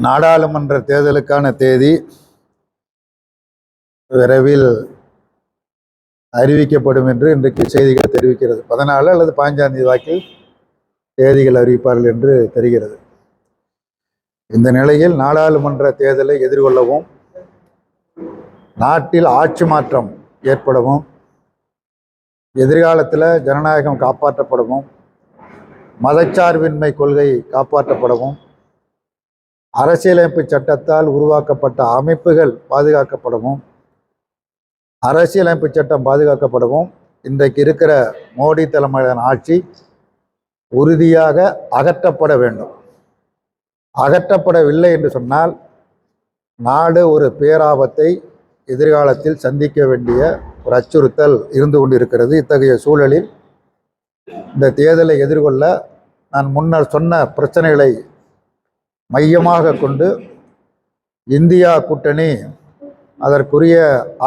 நாடாளுமன்ற தேர்தலுக்கான தேதி விரைவில் அறிவிக்கப்படும் என்று இன்றைக்கு செய்திகள் தெரிவிக்கிறது. 14 அல்லது 15ஆம் தேதி வாக்கில் தேதிகள் அறிவிப்பார்கள் என்று தெரிகிறது. இந்த நிலையில் நாடாளுமன்ற தேர்தலை எதிர்கொள்ளவும், நாட்டில் ஆட்சி மாற்றம் ஏற்படவும், எதிர்காலத்தில் ஜனநாயகம் காப்பாற்றப்படவும், மதச்சார்பின்மை கொள்கை காப்பாற்றப்படவும், அரசியலமைப்பு சட்டத்தால் உருவாக்கப்பட்ட அமைப்புகள் பாதுகாக்கப்படவும், அரசியலமைப்பு சட்டம் பாதுகாக்கப்படவும், இன்றைக்கு இருக்கிற மோடி தலைமையிலான ஆட்சி உறுதியாக அகற்றப்பட வேண்டும். அகற்றப்படவில்லை என்று சொன்னால் நாடு ஒரு பேராபத்தை எதிர்காலத்தில் சந்திக்க வேண்டிய ஒரு அச்சுறுத்தல் இருந்து கொண்டிருக்கிறது. இத்தகைய சூழலில் இந்த தேர்தலை எதிர்கொள்ள நான் முன்னர் சொன்ன பிரச்சனைகளை மையமாக கொண்டு இந்தியா கூட்டணி அதற்குரிய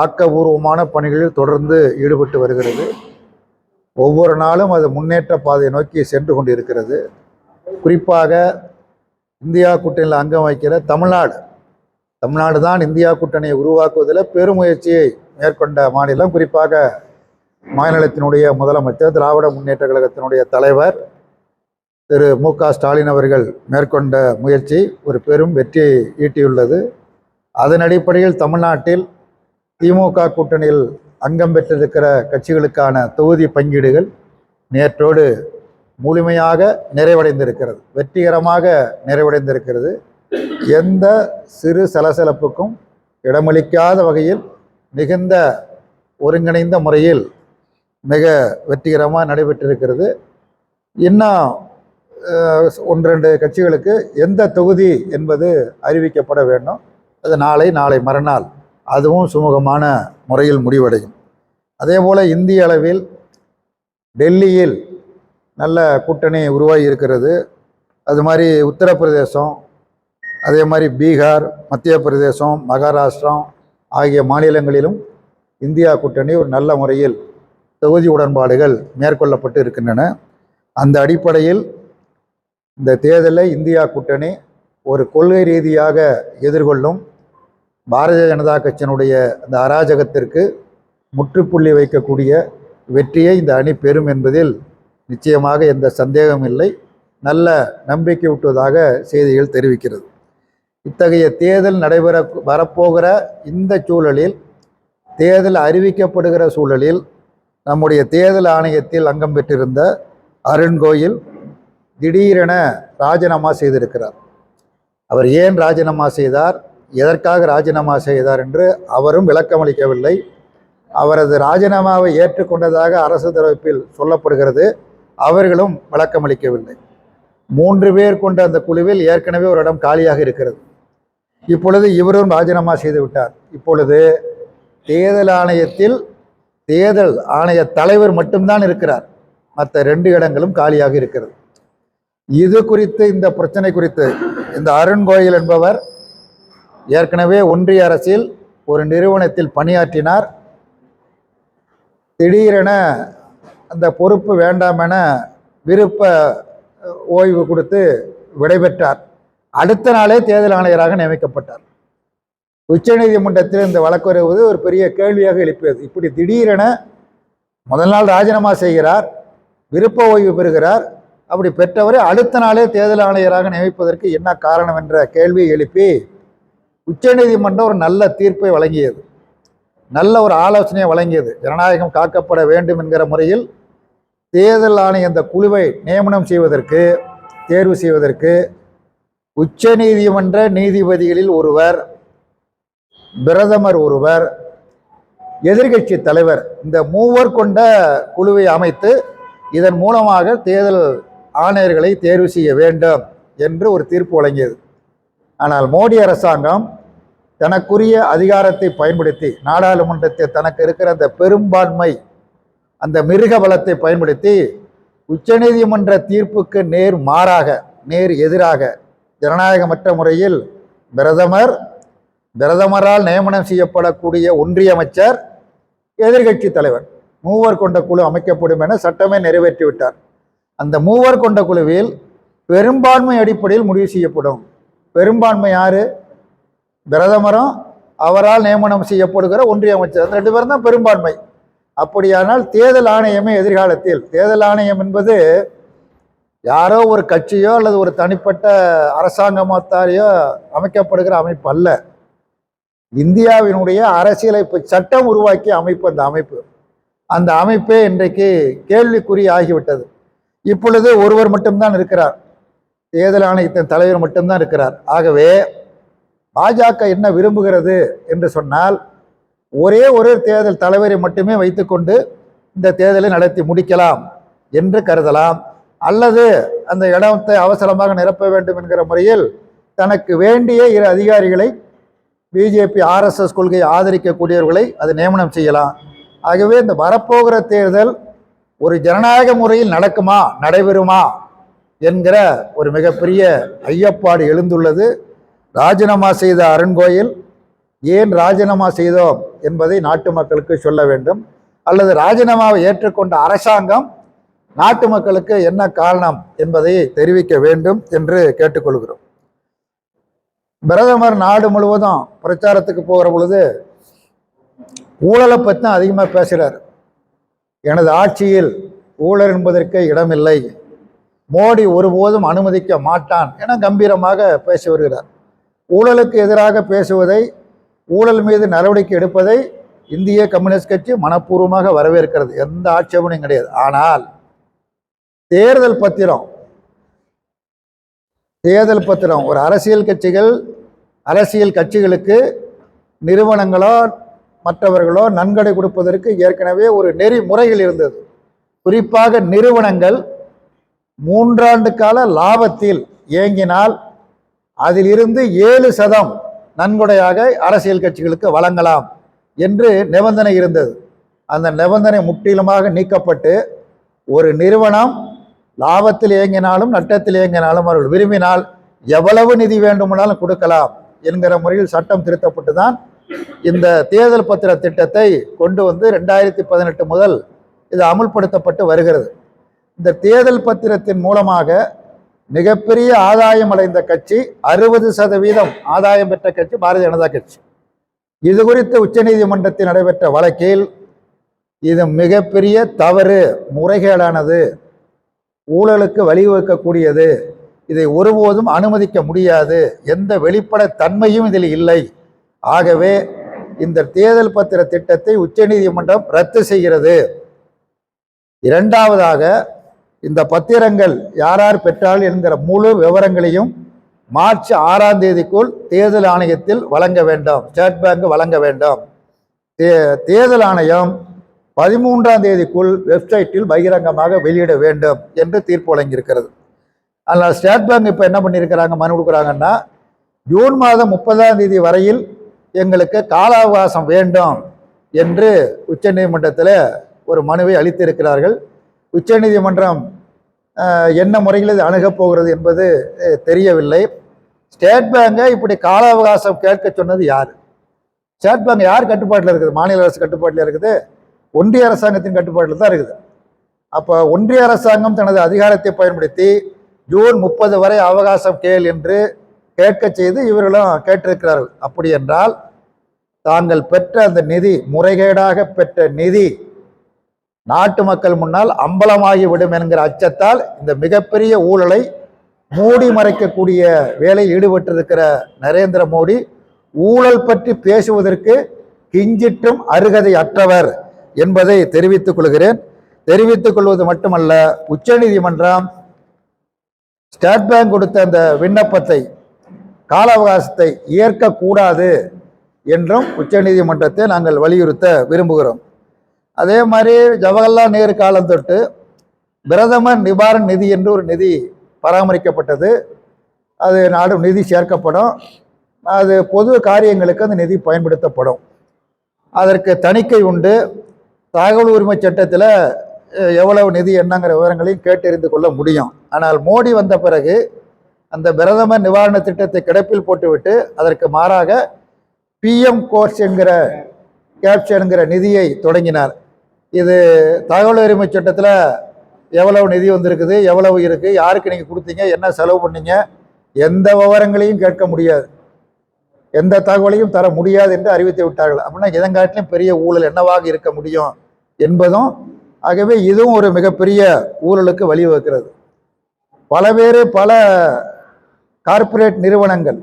ஆக்கபூர்வமான பணிகளில் தொடர்ந்து ஈடுபட்டு வருகிறது. ஒவ்வொரு நாளும் அது முன்னேற்ற பாதையை நோக்கி சென்று கொண்டிருக்கிறது. குறிப்பாக இந்தியா கூட்டணியில் அங்கம் வகிக்கிற தமிழ்நாடு தான் இந்தியா கூட்டணியை உருவாக்குவதில் பெருமுயற்சியை மேற்கொண்ட மாநிலம். குறிப்பாக மாநிலத்தினுடைய முதலமைச்சர், திராவிட முன்னேற்ற கழகத்தினுடைய தலைவர் திரு மு.க. ஸ்டாலின் அவர்கள் மேற்கொண்ட முயற்சி ஒரு பெரும் வெற்றியை ஈட்டியுள்ளது. அதன் அடிப்படையில் தமிழ்நாட்டில் திமுக கூட்டணியில் அங்கம் பெற்றிருக்கிற கட்சிகளுக்கான தொகுதி பங்கீடுகள் நேற்றோடு முழுமையாக நிறைவடைந்திருக்கிறது, வெற்றிகரமாக நிறைவடைந்திருக்கிறது. எந்த சிறு சலசலப்புக்கும் இடமளிக்காத வகையில் மிகுந்த ஒருங்கிணைந்த முறையில் மிக வெற்றிகரமாக நடைபெற்றிருக்கிறது. இன்னும் 1-2 கட்சிகளுக்கு எந்த தொகுதி என்பது அறிவிக்கப்பட வேண்டும். அது நாளை மறுநாள் அதுவும் சுமூகமான முறையில் முடிவடையும். அதே போல் இந்திய அளவில் டெல்லியில் நல்ல கூட்டணி உருவாகி இருக்கிறது. அது மாதிரி உத்தரப்பிரதேசம், அதே மாதிரி பீகார், மத்திய பிரதேசம், மகாராஷ்டிரம் ஆகிய மாநிலங்களிலும் இந்தியா கூட்டணி ஒரு நல்ல முறையில் தொகுதி உடன்பாடுகள் மேற்கொள்ளப்பட்டு இருக்கின்றன. அந்த அடிப்படையில் இந்த தேர்தலை இந்தியா கூட்டணி ஒரு கொள்கை ரீதியாக எதிர்கொள்ளும். பாரதிய ஜனதா கட்சியினுடைய அந்த அராஜகத்திற்கு முற்றுப்புள்ளி வைக்கக்கூடிய வெற்றியை இந்த அணி பெறும் என்பதில் நிச்சயமாக எந்த சந்தேகமும் இல்லை. நல்ல நம்பிக்கை ஊட்டுவதாக செய்திகள் தெரிவிக்கிறது. இத்தகைய தேர்தல் வரப்போகிற இந்த சூழலில், தேர்தல் அறிவிக்கப்படுகிற சூழலில், நம்முடைய தேர்தல் ஆணையத்தில் அங்கம் பெற்றிருந்த அருண் கோயில் திடீரென ராஜினாமா செய்திருக்கிறார். அவர் ஏன் ராஜினாமா செய்தார், எதற்காக ராஜினாமா செய்தார் என்று அவரும் விளக்கமளிக்கவில்லை. அவரது ராஜினாமாவை ஏற்றுக்கொண்டதாக அரசு தரப்பில் சொல்லப்படுகிறது. அவர்களும் விளக்கமளிக்கவில்லை. 3 பேர் கொண்ட அந்த குழுவில் ஏற்கனவே ஒரு இடம் காலியாக இருக்கிறது. இப்பொழுது இவரும் ராஜினாமா செய்து விட்டார். இப்பொழுது தேர்தல் ஆணையத்தில் தேர்தல் ஆணைய தலைவர் மட்டும்தான் இருக்கிறார். மற்ற 2 இடங்களும் காலியாக இருக்கிறது. இது குறித்து, இந்த பிரச்சனை குறித்து இந்த அருண் கோயில் என்பவர் ஏற்கனவே ஒன்றிய அரசில் ஒரு நிறுவனத்தில் பணியாற்றினார். திடீரென அந்த பொறுப்பு வேண்டாம் என விருப்ப ஓய்வு கொடுத்து விடைபெற்றார். அடுத்த நாளே தேர்தல் ஆணையராக நியமிக்கப்பட்டார். உச்சநீதிமன்றத்தில் இந்த வழக்கு வருவது ஒரு பெரிய கேள்வியாக எழுப்பியது. இப்படி திடீரென முதல் நாள் ராஜினாமா செய்கிறார், விருப்ப ஓய்வு பெறுகிறார். அப்படி பெற்றவரை அடுத்த நாளே தேர்தல் ஆணையராக நியமிப்பதற்கு என்ன காரணம் என்ற கேள்வியை எழுப்பி உச்சநீதிமன்றம் ஒரு நல்ல தீர்ப்பை வழங்கியது, நல்ல ஒரு ஆலோசனையை வழங்கியது. ஜனநாயகம் காக்கப்பட வேண்டும் என்கிற முறையில் தேர்தல் ஆணைய அந்த குழுவை நியமனம் செய்வதற்கு, தேர்வு செய்வதற்கு உச்சநீதிமன்ற நீதிபதிகளில் ஒருவர், பிரதமர் ஒருவர், எதிர்கட்சி தலைவர், இந்த 3 கொண்ட குழுவை அமைத்து இதன் மூலமாக தேர்தல் ஆணையர்களை தேர்வு செய்ய வேண்டும் என்று ஒரு தீர்ப்பு வழங்கியது. ஆனால் மோடி அரசாங்கம் தனக்குரிய அதிகாரத்தை பயன்படுத்தி, நாடாளுமன்றத்தில் தனக்கு இருக்கிற அந்த பெரும்பான்மை, அந்த மிருக பலத்தை பயன்படுத்தி உச்சநீதிமன்ற தீர்ப்புக்கு நேர் மாறாக, நேர் எதிராக, ஜனநாயகமற்ற முறையில் பிரதமரால் நியமனம் செய்யப்படக்கூடிய ஒன்றிய அமைச்சர், எதிர்கட்சி தலைவர் 3 கொண்ட குழு அமைக்கப்படும் என சட்டமே நிறைவேற்றிவிட்டார். அந்த 3 கொண்ட குழுவில் பெரும்பான்மை அடிப்படையில் முடிவு செய்யப்படும். பெரும்பான்மை யாரு? பிரதமரும் அவரால் நியமனம் செய்யப்படுகிற ஒன்றிய அமைச்சர், அந்த 2 பேரும் தான் பெரும்பான்மை. அப்படியானால் தேர்தல் ஆணையமே எதிர்காலத்தில், தேர்தல் ஆணையம் என்பது யாரோ ஒரு கட்சியோ அல்லது ஒரு தனிப்பட்ட அரசாங்கத்தாலேயோ அமைக்கப்படுகிற அமைப்பு அல்ல. இந்தியாவினுடைய அரசியலமைப்பு சட்டம் உருவாக்கிய அமைப்பு அந்த அமைப்பே இன்றைக்கு கேள்விக்குறி ஆகிவிட்டது. இப்பொழுது ஒருவர் மட்டும்தான் இருக்கிறார், தேர்தல் ஆணையத்தின் தலைவர் மட்டும்தான் இருக்கிறார். ஆகவே பாஜக என்ன விரும்புகிறது என்று சொன்னால், ஒரே ஒரு தேர்தல் தலைவரை மட்டுமே வைத்துக்கொண்டு இந்த தேர்தலை நடத்தி முடிக்கலாம் என்று கருதலாம். அல்லது அந்த இடத்தை அவசரமாக நிரப்ப வேண்டும் என்கிற முறையில் தனக்கு வேண்டிய 2 அதிகாரிகளை, பிஜேபி ஆர்எஸ்எஸ் கொள்கையை ஆதரிக்கக்கூடியவர்களை அது நியமனம் செய்யலாம். ஆகவே இந்த வரப்போகிற தேர்தல் ஒரு ஜனநாயக முறையில் நடக்குமா, நடைபெறுமா என்கிற ஒரு மிகப்பெரிய ஐயப்பாடு எழுந்துள்ளது. ராஜினாமா செய்த அருண்கோயில் ஏன் ராஜினாமா செய்தோம் என்பதை நாட்டு மக்களுக்கு சொல்ல வேண்டும். அல்லது ராஜினாமாவை ஏற்றுக்கொண்ட அரசாங்கம் நாட்டு மக்களுக்கு என்ன காரணம் என்பதை தெரிவிக்க வேண்டும் என்று கேட்டுக்கொள்கிறோம். பிரதமர் நாடு முழுவதும் பிரச்சாரத்துக்கு போகிற பொழுது ஊழலை பற்றி தான் அதிகமாக பேசுகிறார். எனது ஆட்சியில் ஊழல் என்பதற்கு இடமில்லை, மோடி ஒருபோதும் அனுமதிக்க மாட்டான் என கம்பீரமாக பேசி வருகிறார். ஊழலுக்கு எதிராக பேசுவதை, ஊழல் மீது நடவடிக்கை எடுப்பதை இந்திய கம்யூனிஸ்ட் கட்சி மனப்பூர்வமாக வரவேற்கிறது, எந்த ஆட்சேபனையும் கிடையாது. ஆனால் தேர்தல் பத்திரம் ஒரு அரசியல் கட்சிகளுக்கு நிறுவனங்களோ மற்றவர்களோ நன்கொடை கொடுப்பதற்கு ஏற்கனவே ஒரு நெறிமுறைகள் இருந்தது. குறிப்பாக நிறுவனங்கள் 3 ஆண்டு கால லாபத்தில் இயங்கினால் அதிலிருந்து 7% நன்கொடையாக அரசியல் கட்சிகளுக்கு வழங்கலாம் என்று நிபந்தனை இருந்தது. அந்த நிபந்தனை முற்றிலுமாக நீக்கப்பட்டு ஒரு நிறுவனம் லாபத்தில் இயங்கினாலும் நட்டத்தில் இயங்கினாலும் அவர்கள் விரும்பினால் எவ்வளவு நிதி வேண்டுமானாலும் கொடுக்கலாம் என்கிற முறையில் சட்டம் திருத்தப்பட்டு தான் இந்த தேர்தல் பத்திர திட்டத்தை கொண்டு வந்து 2018 முதல் இது அமுல்படுத்தப்பட்டு வருகிறது. இந்த தேர்தல் பத்திரத்தின் மூலமாக மிகப்பெரிய ஆதாயம் அடைந்த கட்சி, 60% ஆதாயம் பெற்ற கட்சி பாரதிய ஜனதா கட்சி. இது குறித்து உச்சநீதிமன்றத்தில் நடைபெற்ற வழக்கில் இது மிகப்பெரிய தவறு, முறைகேடானது, ஊழலுக்கு வழிவகுக்கக்கூடியது, இதை ஒருபோதும் அனுமதிக்க முடியாது, எந்த வெளிப்பட தன்மையும் இதில் இல்லை. ஆகவே இந்த தேர்தல் பத்திர திட்டத்தை உச்சநீதிமன்றம் ரத்து செய்கிறது. இரண்டாவதாக, இந்த பத்திரங்கள் யார் பெற்றால் என்கிற முழு விவரங்களையும் மார்ச் 6ஆம் தேதிக்குள் தேர்தல் ஆணையத்தில் வழங்க வேண்டும், ஸ்டேட் பேங்க் வழங்க வேண்டும். தேர்தல் ஆணையம் 13ஆம் தேதிக்குள் வெப்சைட்டில் பகிரங்கமாக வெளியிட வேண்டும் என்று தீர்ப்பு வழங்கியிருக்கிறது. அதனால் ஸ்டேட் பேங்க் இப்போ என்ன பண்ணியிருக்கிறாங்க, மனு கொடுக்குறாங்கன்னா, ஜூன் மாதம் 30ஆம் தேதி வரையில் எங்களுக்கு கால அவகாசம் வேண்டும் என்று உச்சநீதிமன்றத்தில் ஒரு மனுவை அளித்திருக்கிறார்கள். உச்சநீதிமன்றம் என்ன முறையில் இது அணுகப் போகிறது என்பது தெரியவில்லை. ஸ்டேட் பேங்கை இப்படி கால அவகாசம் கேட்க சொன்னது யார்? ஸ்டேட் பேங்க் யார் கட்டுப்பாட்டில் இருக்குது? மாநில அரசு கட்டுப்பாட்டில் இருக்குது, ஒன்றிய அரசாங்கத்தின் கட்டுப்பாட்டில் தான் இருக்குது. அப்போ ஒன்றிய அரசாங்கம் தனது அதிகாரத்தை பயன்படுத்தி ஜூன் 30 வரை அவகாசம் கேள் என்று கேட்க செய்து இவர்களும் கேட்டிருக்கிறார்கள். அப்படி என்றால் தாங்கள் பெற்ற அந்த நிதி, முறைகேடாக பெற்ற நிதி நாட்டு மக்கள் முன்னால் அம்பலமாகிவிடும் என்கிற அச்சத்தால் இந்த மிகப்பெரிய ஊழலை மூடி மறைக்கக்கூடிய வேலையில் ஈடுபட்டிருக்கிற நரேந்திர மோடி ஊழல் பற்றி பேசுவதற்கு கிஞ்சிற்றும் அருகதை அற்றவர் என்பதை தெரிவித்துக் கொள்கிறேன். தெரிவித்துக் கொள்வது மட்டுமல்ல, உச்சநீதிமன்றம் ஸ்டேட் பேங்க் கொடுத்த அந்த விண்ணப்பத்தை, கால அவகாசத்தை ஏற்கக்கூடாது என்றும் உச்சநீதிமன்றத்தை நாங்கள் வலியுறுத்த விரும்புகிறோம். அதே மாதிரி ஜவஹர்லால் நேரு காலம் தொட்டு பிரதமர் நிவாரண நிதி என்று ஒரு நிதி பராமரிக்கப்பட்டது. அது நாடு நிதி சேர்க்கப்படும், அது பொது காரியங்களுக்கு அந்த நிதி பயன்படுத்தப்படும். அதற்கு தணிக்கை உண்டு. தகவல் உரிமை சட்டத்தில் எவ்வளவு நிதி என்னங்கிற விவரங்களையும் கேட்டறிந்து கொள்ள முடியும். ஆனால் மோடி வந்த பிறகு அந்த பிரதமர் நிவாரண திட்டத்தை கிடப்பில் போட்டுவிட்டு அதற்கு மாறாக பிஎம் கோர்ஸ் என்கிற கேப்சர் என்கிற நிதியை தொடங்கினார். இது தகவல் உரிமை சட்டத்தில் எவ்வளவு நிதி வந்திருக்குது, எவ்வளவு இருக்குது, யாருக்கு நீங்கள் கொடுத்தீங்க, என்ன செலவு பண்ணீங்க எந்த விவரங்களையும் கேட்க முடியாது, எந்த தகவலையும் தர முடியாது என்று அறிவித்து விட்டார்கள். அப்படின்னா இதங்காட்டிலும் பெரிய ஊழல் என்னவாக இருக்க முடியும் என்பதும், ஆகவே இதுவும் ஒரு மிகப்பெரிய ஊழலுக்கு வழிவகுக்கிறது. பல கார்ப்பரேட் நிறுவனங்கள்,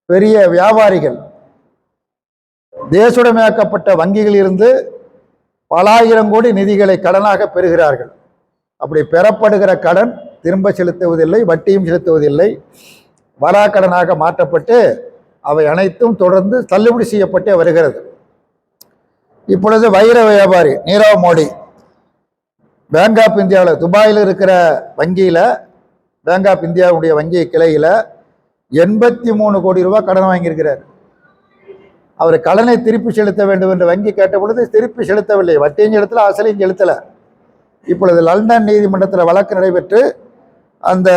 பெரிய வியாபாரிகள் தேசுடைமையாக்கப்பட்ட வங்கிகளில் இருந்து பல ஆயிரம் கோடி நிதிகளை கடனாக பெறுகிறார்கள். அப்படி பெறப்படுகிற கடன் திரும்ப செலுத்துவதில்லை, வட்டியும் செலுத்துவதில்லை, வராக்கடனாக மாற்றப்பட்டு அவை அனைத்தும் தொடர்ந்து தள்ளுபடி செய்யப்பட்டே வருகிறது. இப்பொழுது வைர வியாபாரி நீரவ் மோடி பேங்க் ஆஃப் இந்தியாவில் துபாயில் இருக்கிற வங்கியில், பேங்க் ஆஃப் இந்தியாவுடைய வங்கி கிளையில் 83 கோடி ரூபாய் கடன் வாங்கியிருக்கிறார். அவர் கடனை திருப்பி செலுத்த வேண்டும் என்று வங்கி கேட்ட பொழுது திருப்பி செலுத்தவில்லை, வட்டியும் செலுத்தல, அசலையும் செலுத்தலை. இப்பொழுது லண்டன் நீதிமன்றத்தில் வழக்கு நடைபெற்று அந்த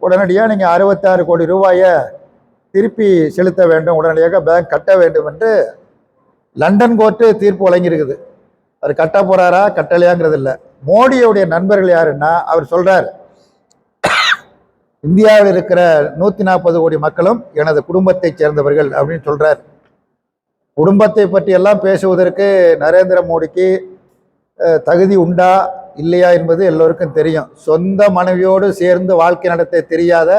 உடனடியாக நீங்கள் 66 கோடி ரூபாயை திருப்பி செலுத்த வேண்டும், உடனடியாக பேங்க் கட்ட வேண்டும் என்று லண்டன் கோர்ட்டு தீர்ப்பு வழங்கியிருக்குது. அவர் கட்ட போறாரா கட்டலையாங்கிறது இல்லை. மோடியுடைய நண்பர்கள் யாருன்னா, அவர் சொல்றார், இந்தியாவில் இருக்கிற 140 கோடி மக்களும் எனது குடும்பத்தை சேர்ந்தவர்கள் அப்படின்னு சொல்றார். குடும்பத்தை பற்றி எல்லாம் பேசுவதற்கு நரேந்திர மோடிக்கு தகுதி உண்டா இல்லையா என்பது எல்லோருக்கும் தெரியும். சொந்த மனைவியோடு சேர்ந்து வாழ்க்கை நடத்த தெரியாத,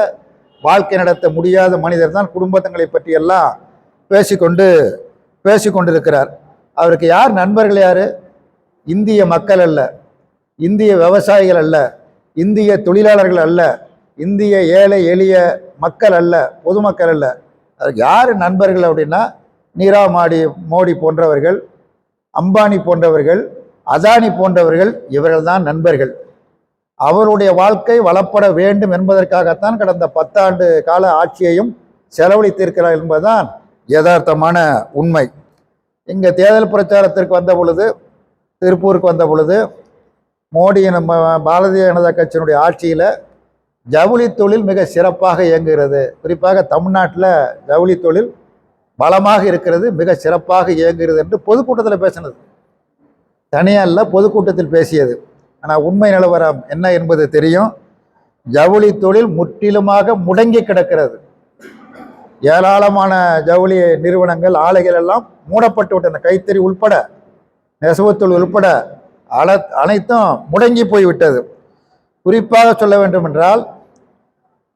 வாழ்க்கை நடத்த முடியாத மனிதர் தான் குடும்பங்களை பற்றி எல்லாம் பேசிக்கொண்டிருக்கிறார். அவருக்கு யார் நண்பர்கள்? யாரு? இந்திய மக்கள் அல்ல, இந்திய விவசாயிகள் அல்ல, இந்திய தொழிலாளர்கள் அல்ல, இந்திய ஏழை எளிய மக்கள் அல்ல, பொதுமக்கள் அல்ல. அதுக்கு யார் நண்பர்கள் அப்படின்னா, நீரவ் மோடி போன்றவர்கள், அம்பானி போன்றவர்கள், அதானி போன்றவர்கள், இவர்கள் தான் நண்பர்கள். அவருடைய வாழ்க்கை வளப்பட வேண்டும் என்பதற்காகத்தான் கடந்த 10 ஆண்டு கால ஆட்சியையும் செலவழித்திருக்கிறார் என்பதுதான் யதார்த்தமான உண்மை. இங்கே தேர்தல் பிரச்சாரத்திற்கு வந்த பொழுது, திருப்பூருக்கு வந்த பொழுது, மோடியின் பாரதிய ஜனதா கட்சியினுடைய ஆட்சியில் ஜவுளி தொழில் மிக சிறப்பாக இயங்குகிறது, குறிப்பாக தமிழ்நாட்டில் ஜவுளி தொழில் பலமாக இருக்கிறது, மிக சிறப்பாக இயங்குகிறது என்று பொதுக்கூட்டத்தில் பேசினது. தனியாக இல்லை, பொதுக்கூட்டத்தில் பேசியது. ஆனால் உண்மை நிலவரம் என்ன என்பது தெரியும். ஜவுளி தொழில் முற்றிலுமாக முடங்கி கிடக்கிறது. ஏராளமான ஜவுளி நிறுவனங்கள், ஆலைகள் எல்லாம் மூடப்பட்டு விட்டன. கைத்தறி உள்பட, நெசவுத்தொழில் உள்பட அனைத்தும் முடங்கி போய்விட்டது. குறிப்பாக சொல்ல வேண்டும் என்றால்,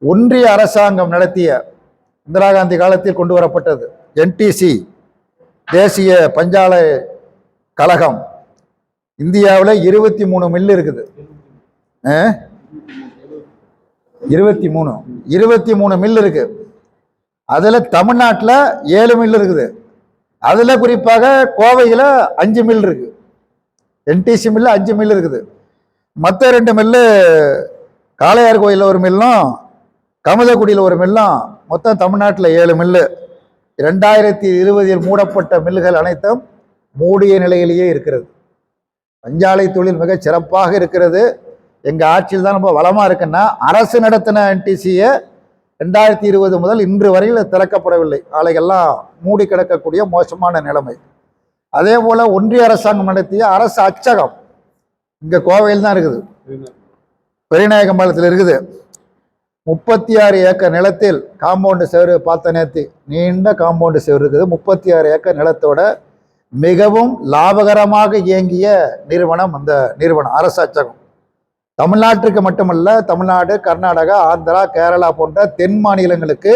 ஒன்றிய அரசாங்கம் நடத்திய, இந்திரா காந்தி காலத்தில் கொண்டு வரப்பட்டது என்டிசி, தேசிய பஞ்சாலை கழகம். இந்தியாவில் 23 மில் இருக்குது. 23 மில் இருக்கு. அதில் தமிழ்நாட்டில் 7 மில் இருக்குது. அதில் குறிப்பாக கோவையில் 5 மில் இருக்கு. என்டிசி மில்லு 5 மில் இருக்குது. மற்ற 2 மில்லு, காளையார் கோயிலில் ஒரு மில்லும் கமுதக்குடியில் ஒரு மில்லும், மொத்தம் தமிழ்நாட்டில் 7 மில்லு. 2020 மூடப்பட்ட மில்லுகள் அனைத்தும் மூடிய நிலையிலேயே இருக்கிறது. பஞ்சாலை தொழில் மிக சிறப்பாக இருக்கிறது. எங்கள் ஆட்சியில் தான் ரொம்ப வளமாக இருக்குன்னா, அரசு நடத்தின என்டிசியை 2020 முதல் இன்று வரையில் திறக்கப்படவில்லை. ஆலைகள்லாம் மூடி கிடக்கக்கூடிய மோசமான நிலைமை. அதே போல் ஒன்றிய அரசாங்கம் நடத்திய அரசு அச்சகம் இங்கே கோவையில் தான் இருக்குது, பெரியநாயக்கம்பாளையத்தில் இருக்குது. 36 ஏக்கர் நிலத்தில் காம்பவுண்டு செவரு பார்த்த நேர்த்தி, நீண்ட காம்பவுண்டு செவரு இருக்குது. 36 ஏக்கர் நிலத்தோட மிகவும் லாபகரமாக இயங்கிய நிறுவனம் அந்த நிறுவனம், அரசு அச்சகம். தமிழ்நாட்டிற்கு மட்டுமல்ல, தமிழ்நாடு, கர்நாடகா, ஆந்திரா, கேரளா போன்ற தென் மாநிலங்களுக்கு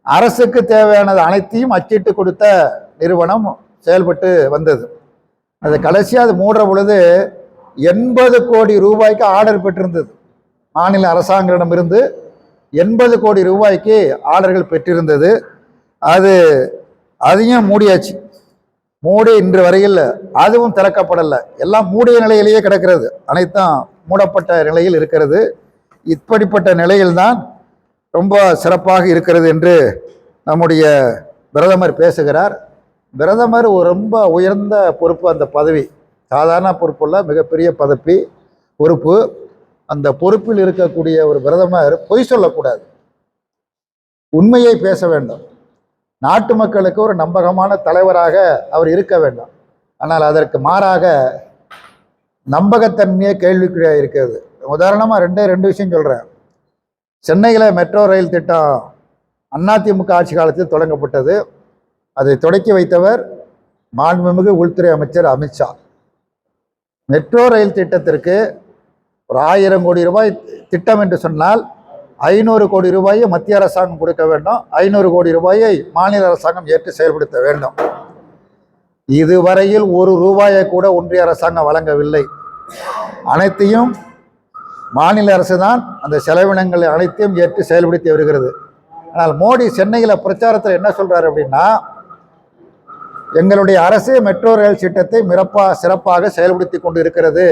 அரசுக்கு தேவையானது அனைத்தையும் அச்சிட்டு கொடுத்த நிறுவனம் செயல்பட்டு வந்தது. அது கடைசியாக அது மூடுற பொழுது 80 கோடி ரூபாய்க்கு ஆர்டர் பெற்றிருந்தது. மாநில அரசாங்கத்திடமிருந்து 80 கோடி ரூபாய்க்கு ஆர்டர்கள் பெற்றிருந்தது. அதையும் மூடியாச்சு. மூடி இன்று வரையில் அதுவும் திறக்கப்படலை. எல்லாம் மூடிய நிலையிலேயே கிடக்கிறது, அனைத்தும் மூடப்பட்ட நிலையில் இருக்கிறது. இப்படிப்பட்ட நிலையில்தான் ரொம்ப சிறப்பாக இருக்கிறது என்று நம்முடைய பிரதமர் பேசுகிறார். பிரதமர் ஒரு ரொம்ப உயர்ந்த பொறுப்பு, அந்த பதவி சாதாரண பொறுப்புள்ள மிகப்பெரிய பொறுப்பு. அந்த பொறுப்பில் இருக்கக்கூடிய ஒரு பிரதமர் பொய் சொல்லக்கூடாது, உண்மையை பேச வேண்டும். நாட்டு மக்களுக்கு ஒரு நம்பகமான தலைவராக அவர் இருக்க வேண்டும். ஆனால் அதற்கு மாறாக நம்பகத்தன்மையே கேள்விக்குறியாக இருக்கிறது. உதாரணமாக ரெண்டு விஷயம் சொல்கிறேன். சென்னையில் மெட்ரோ ரயில் திட்டம் அதிமுக ஆட்சி காலத்தில் தொடங்கப்பட்டது. அதை தொடக்கி வைத்தவர் மாண்புமிகு உள்துறை அமைச்சர் அமித்ஷா. மெட்ரோ ரயில் திட்டத்திற்கு ஒரு 1000 கோடி ரூபாய் திட்டம் என்று சொன்னால் 500 கோடி ரூபாயை மத்திய அரசாங்கம் கொடுக்க வேண்டும், 500 கோடி ரூபாயை மாநில அரசாங்கம் ஏற்று செயல்படுத்த வேண்டும். இதுவரையில் ஒரு ரூபாயை கூட ஒன்றிய அரசாங்கம் வழங்கவில்லை. அனைத்தையும் மாநில அரசு தான் அந்த செலவினங்களை அனைத்தையும் ஏற்று செயல்படுத்தி வருகிறது. ஆனால் மோடி சென்னையில் பிரச்சாரத்தில் என்ன சொல்றாரு அப்படின்னா, எங்களுடைய அரசு மெட்ரோ ரயில் திட்டத்தை சிறப்பாக செயல்படுத்தி கொண்டு இருக்கிறது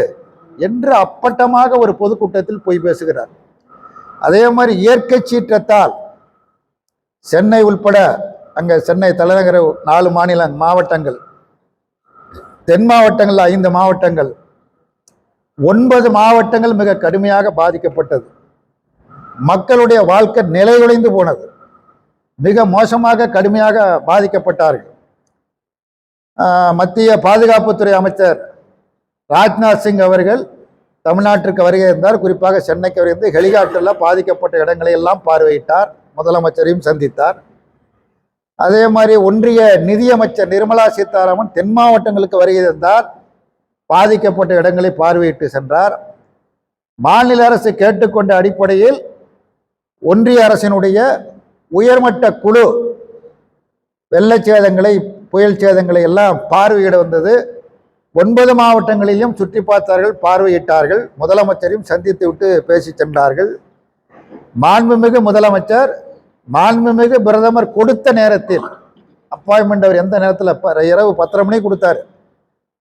என்று அப்பட்டமாக ஒரு பொதுக்கூட்டத்தில் போய் பேசுகிறார். அதே மாதிரி இயற்கை சீற்றத்தால் சென்னை உள்பட அங்கே சென்னை தலைநகர 4 மாவட்டங்கள், தென் மாவட்டங்கள் 5 மாவட்டங்கள், 9 மாவட்டங்கள் மிக கடுமையாக பாதிக்கப்பட்டது. மக்களுடைய வாழ்க்கை நிலைகுலைந்து போனது. மிக மோசமாக கடுமையாக பாதிக்கப்பட்டார்கள். மத்திய பாதுகாப்புத்துறை அமைச்சர் ராஜ்நாத் சிங் அவர்கள் தமிழ்நாட்டிற்கு வருகை இருந்தார். குறிப்பாக சென்னைக்கு வருகிறது. ஹெலிகாப்டரில் பாதிக்கப்பட்ட இடங்களை எல்லாம் பார்வையிட்டார். முதலமைச்சரையும் சந்தித்தார். அதே மாதிரி ஒன்றிய நிதியமைச்சர் நிர்மலா சீதாராமன் தென் மாவட்டங்களுக்கு வருகை இருந்தார். பாதிக்கப்பட்ட இடங்களை பார்வையிட்டு சென்றார். மாநில அரசு கேட்டுக்கொண்ட அடிப்படையில் ஒன்றிய அரசினுடைய உயர்மட்ட குழு வெள்ளச் சேதங்களை, புயல் சேதங்களை எல்லாம் பார்வையிட வந்தது. 9 மாவட்டங்களிலும் சுற்றி பார்த்தார்கள், பார்வையிட்டார்கள். முதலமைச்சரையும் சந்தித்து விட்டு பேசி சென்றார்கள். மாண்புமிகு முதலமைச்சர், மாண்புமிகு பிரதமர் கொடுத்த நேரத்தில் அப்பாயின்மெண்ட் அவர் எந்த நேரத்தில் இரவு 10:30 மணிக்கு கொடுத்தாரு.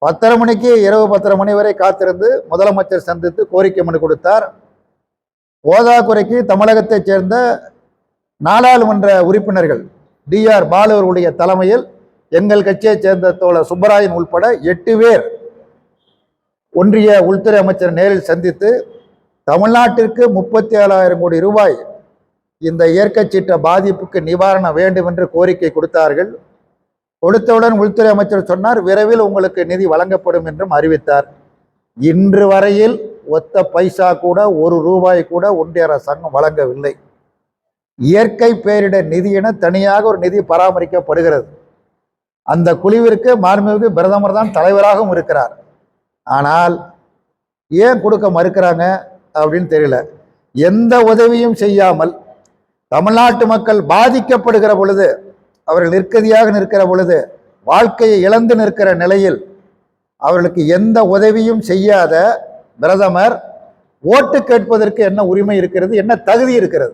10:30 மணிக்கு இரவு 10:30 மணி வரை காத்திருந்து முதலமைச்சர் சந்தித்து கோரிக்கை மனு கொடுத்தார். போதாக்குறைக்கு தமிழகத்தைச் சேர்ந்த நாடாளுமன்ற உறுப்பினர்கள் டிஆர் பாலு அவர்களுடைய தலைமையில் எங்கள் கட்சியைச் சேர்ந்த தோழர் சுப்பராயன் உள்பட 8 பேர் ஒன்றிய உள்துறை அமைச்சர் நேரில் சந்தித்து தமிழ்நாட்டிற்கு 37,000 கோடி ரூபாய் இந்த இயற்கை சீற்ற பாதிப்புக்கு நிவாரணம் வேண்டும் என்று கோரிக்கை கொடுத்தார்கள். கொடுத்தவுடன் உள்துறை அமைச்சர் சொன்னார், விரைவில் உங்களுக்கு நிதி வழங்கப்படும் என்றும் அறிவித்தார். இன்று வரையில் ஒத்த பைசா கூட, ஒரு ரூபாய் கூட ஒன்றிய அரசாங்கம் வழங்கவில்லை. இயற்கை பேரிடர் நிதி என தனியாக ஒரு நிதி பராமரிக்கப்படுகிறது. அந்த குழுவிற்கு மாண்புமிகு பிரதமர் தான் தலைவராகவும் இருக்கிறார். ஆனால் ஏன் கொடுக்க மறுக்கிறாங்க அப்படின்னு தெரியல. எந்த உதவியும் செய்யாமல் தமிழ்நாட்டு மக்கள் பாதிக்கப்படுகிற பொழுது, அவர்கள் நிற்கதியாக நிற்கிற பொழுது, வாழ்க்கையை இழந்து நிற்கிற நிலையில் அவர்களுக்கு எந்த உதவியும் செய்யாத பிரதமர் ஓட்டு கேட்பதற்கு என்ன உரிமை இருக்கிறது, என்ன தகுதி இருக்கிறது?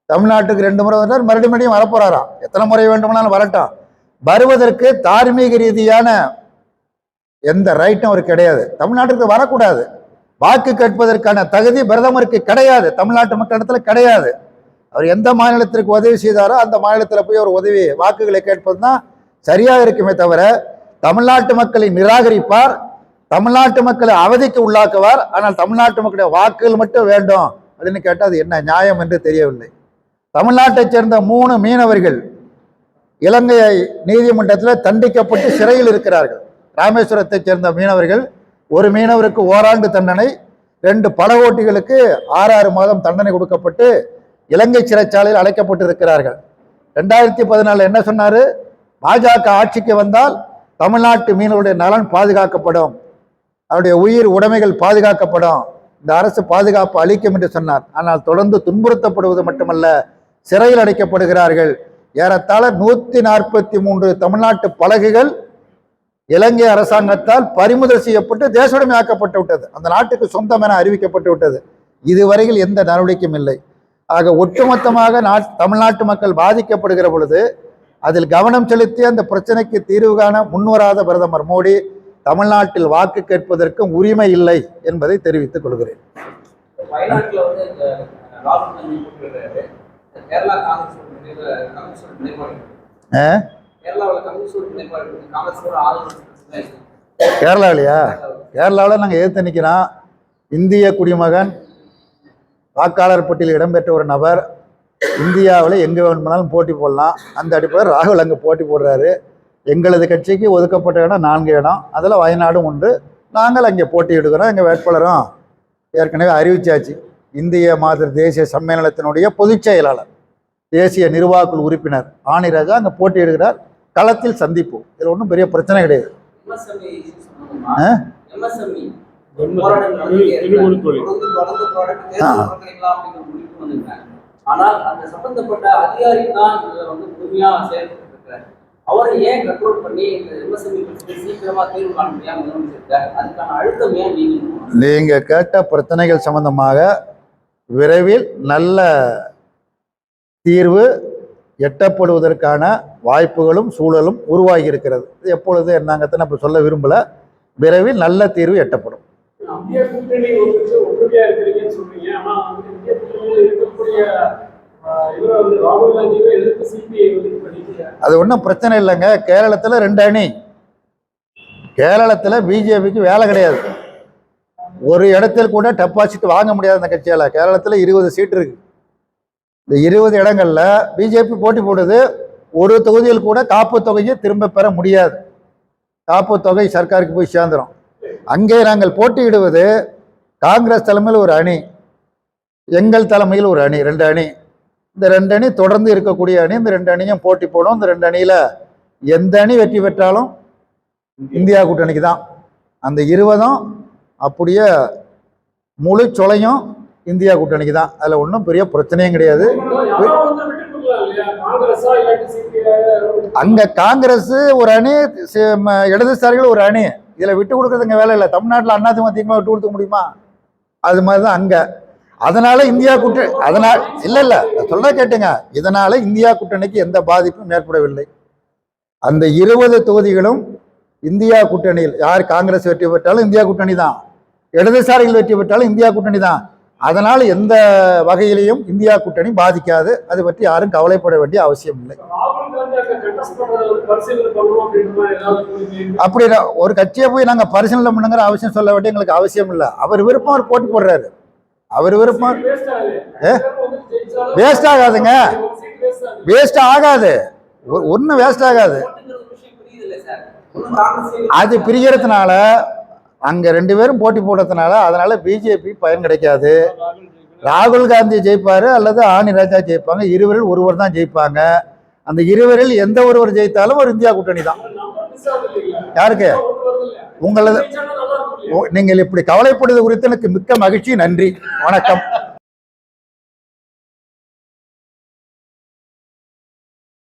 தமிழ்நாட்டுக்கு 2 முறை வந்தார், மறுபடியும் வரப்போறாராம். எத்தனை முறை வேண்டுமானாலும் வரட்டும். வருவதற்கு தார்மீக ரீதியான எந்த ரைட்டும் அவருக்கு கிடையாது. தமிழ்நாட்டுக்கு வரக்கூடாது. வாக்கு கேட்பதற்கான தகுதி பிரதமருக்கு கிடையாது, தமிழ்நாட்டு மக்களிடத்தில் கிடையாது. அவர் எந்த மாநிலத்திற்கு உதவி செய்தாரோ அந்த மாநிலத்தில் போய் ஒரு உதவி வாக்குகளை கேட்பது தான் சரியாக இருக்குமே தவிர, தமிழ்நாட்டு மக்களை நிராகரிப்பார், தமிழ்நாட்டு மக்களை அவதிக்கு உள்ளாக்குவார். ஆனால் தமிழ்நாட்டு மக்களுடைய வாக்குகள் மட்டும் வேண்டும் அப்படின்னு கேட்டால் அது என்ன நியாயம் என்று தெரியவில்லை. தமிழ்நாட்டைச் சேர்ந்த 3 மீனவர்கள் இலங்கை நீதிமன்றத்தில் தண்டிக்கப்பட்டு சிறையில் இருக்கிறார்கள். ராமேஸ்வரத்தைச் சேர்ந்த மீனவர்கள், ஒரு மீனவருக்கு ஓராண்டு தண்டனை, 2 படகோட்டிகளுக்கு 6 மாதம் தண்டனை கொடுக்கப்பட்டு இலங்கை சிறைச்சாலையில் அடைக்கப்பட்டு இருக்கிறார்கள். 2014 என்ன சொன்னாரு? பாஜக ஆட்சிக்கு வந்தால் தமிழ்நாட்டு மீனவருடைய நலன் பாதுகாக்கப்படும், அவருடைய உயிர் உடைமைகள் பாதுகாக்கப்படும், இந்த அரசு பாதுகாப்பு அளிக்கும் என்று சொன்னார். ஆனால் தொடர்ந்து துன்புறுத்தப்படுவது மட்டுமல்ல, சிறையில் அடைக்கப்படுகிறார்கள். ஏறத்தாழ 143 தமிழ்நாட்டு படகுகள் இலங்கை அரசாங்கத்தால் பறிமுதல் செய்யப்பட்டு தேசோடைமையாக்கப்பட்டு விட்டது, அந்த நாட்டுக்கு சொந்தம் என அறிவிக்கப்பட்டு விட்டது. இதுவரையில் எந்த நடவடிக்கையும் இல்லை. ஆக ஒட்டுமொத்தமாக தமிழ்நாட்டு மக்கள் பாதிக்கப்படுகிற பொழுது அதில் கவனம் செலுத்தி அந்த பிரச்சனைக்கு தீர்வு காண முன்வராத பிரதமர் மோடி தமிழ்நாட்டில் வாக்கு கேட்பதற்கும் உரிமை இல்லை என்பதை தெரிவித்துக் கொள்கிறேன். கேரளாவிலையா? கேரளாவில் நாங்கள் எதிர்த்து நிற்கிறோம். இந்திய குடிமகன், வாக்காளர் பட்டியலில் இடம்பெற்ற ஒரு நபர் இந்தியாவில் எங்கே வேணுமானாலும் போட்டி போடலாம். அந்த அடிப்படையில் ராகுல் அங்கே போட்டி போடுறாரு. எங்களது கட்சிக்கு ஒதுக்கப்பட்ட இடம் 4 இடம், அதில் வயநாடும் உண்டு. நாங்கள் அங்கே போட்டியிடுகிறோம். எங்கள் வேட்பாளரும் ஏற்கனவே அறிவிச்சாச்சு. இந்திய மாதிரி தேசிய சம்மேளனத்தினுடைய பொதுச் செயலாளர், தேசிய நிர்வாக உறுப்பினர் ஆணிராஜா அங்கே போட்டியிடுகிறார். களத்தில் சந்திப்போம். இதில் ஒன்றும் பெரிய பிரச்சனை கிடையாது. ஆனால் அந்த சம்பந்தப்பட்ட அதிகாரி தான் வந்து முழுமையா செயல்பட்டு அவரை ஏன் கண்ட்ரோல் பண்ணி இந்த எம்எஸ்எம்இ சீக்கிரமா தீர்வு காண முடியாம முதலமைச்சிருக்காரு? அதுக்கான அழுத்தம் ஏன் நீங்க கேட்ட பிரச்சனைகள் சம்பந்தமாக விரைவில் நல்ல தீர்வு எட்டப்படுவதற்கான வாய்ப்புகளும் சூழலும் உருவாகி இருக்கிறது. எப்பொழுது என்னங்கத்தை நான் சொல்ல விரும்பல. விரைவில் நல்ல தீர்வு எட்டப்படும். அது ஒன்றும் பிரச்சனை இல்லைங்க. கேரளத்தில் 2 அணி. கேரளத்தில் பிஜேபிக்கு வேலை கிடையாது. ஒரு இடத்தில் கூட டெபாசிட் வாங்க முடியாது அந்த கட்சியால். கேரளத்தில் 20 சீட் இருக்கு. இந்த 20 இடங்கள்ல பிஜேபி போட்டி போடுது. ஒரு தொகுதியில் கூட காப்பு தொகையை திரும்ப பெற முடியாது. காப்பு தொகை சர்க்காருக்கு போய் சேர்ந்துடும். அங்கே நாங்கள் போட்டியிடுவது காங்கிரஸ் தலைமையில் ஒரு அணி, எங்கள் தலைமையில் ஒரு அணி, 2 அணி. இந்த 2 அணி தொடர்ந்து இருக்கக்கூடிய அணி. இந்த 2 அணியும் போட்டி போடும். இந்த 2 அணியில எந்த அணி வெற்றி பெற்றாலும் இந்தியா கூட்டணிக்கு தான். அந்த 20ம் அப்படியே முழு சொலையும் இந்தியா கூட்டணிக்கு தான். அதில் ஒன்றும் பெரிய பிரச்சனையும் கிடையாது. அங்க காங்கிரஸ் ஒரு அணி, இடதுசாரிகள் ஒரு அணி. இதுல விட்டு கொடுக்கறதுங்க வேலை இல்லை. தமிழ்நாட்டில் அதிமுக விட்டு கொடுக்க முடியுமா? அது மாதிரிதான் அங்க. அதனால இந்தியா கூட்டணி, அதனால இல்ல சொல்ல கேட்டுங்க, இதனால இந்தியா கூட்டணிக்கு எந்த பாதிப்பும் ஏற்படவில்லை. அந்த 20 தொகுதிகளும் இந்தியா கூட்டணியில் யார் காங்கிரஸ் வெற்றி பெற்றாலும் இந்தியா கூட்டணி தான், இடதுசாரிகள் வெற்றி பெற்றாலும் இந்தியா கூட்டணி தான். அதனால எந்த வகையிலையும் இந்தியா கூட்டணி பாதிக்காது. அதை பற்றி யாரும் கவலைப்பட வேண்டிய அவசியம் இல்லை. அப்படி ஒரு கட்சியை போய் நாங்க பரிசீலனை பண்ணுங்கிற அவசியம் சொல்ல வேண்டிய எங்களுக்கு அவசியம் இல்லை. அவர் விருப்பம் அவர் போட்டி போடுறாரு. அவர் விருப்பம் வேஸ்ட் ஆகாதுங்க. வேஸ்ட் ஆகாது, ஒன்னும் வேஸ்ட் ஆகாது. அது பிரிகிறதுனால அங்க 2 பேரும் போட்டி போடுறதுனால அதனால பிஜேபி பயன் கிடைக்காது. ராகுல் காந்தி ஜெயிப்பாரு அல்லது ஆணிராஜா ஜெயிப்பாங்க. இருவரில் ஒருவர் தான் ஜெயிப்பாங்க. அந்த இருவரில் எந்த ஒருவர் ஜெயித்தாலும் ஒரு இந்தியா கூட்டணி தான். யாருக்கு உங்களது நீங்கள் இப்படி கவலைப்படுவது குறித்து எனக்கு மிக்க மகிழ்ச்சி. நன்றி, வணக்கம்.